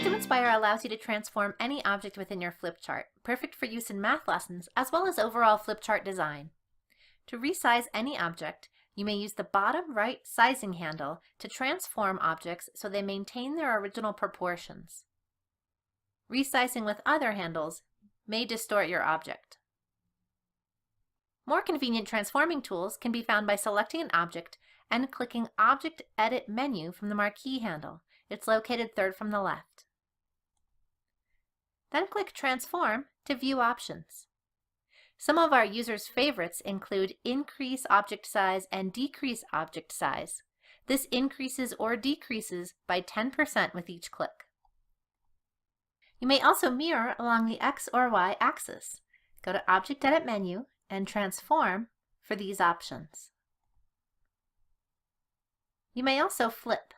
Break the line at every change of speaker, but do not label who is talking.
ActivInspire allows you to transform any object within your flip chart, perfect for use in math lessons as well as overall flip chart design. To resize any object, you may use the bottom right sizing handle to transform objects so they maintain their original proportions. Resizing with other handles may distort your object. More convenient transforming tools can be found by selecting an object and clicking Object Edit menu from the Marquee handle. It's located third from the left. Then click Transform to view options. Some of our users' favorites include Increase Object Size and Decrease Object Size. This increases or decreases by 10% with each click. You may also mirror along the X or Y axis. Go to Object Edit menu and Transform for these options. You may also flip.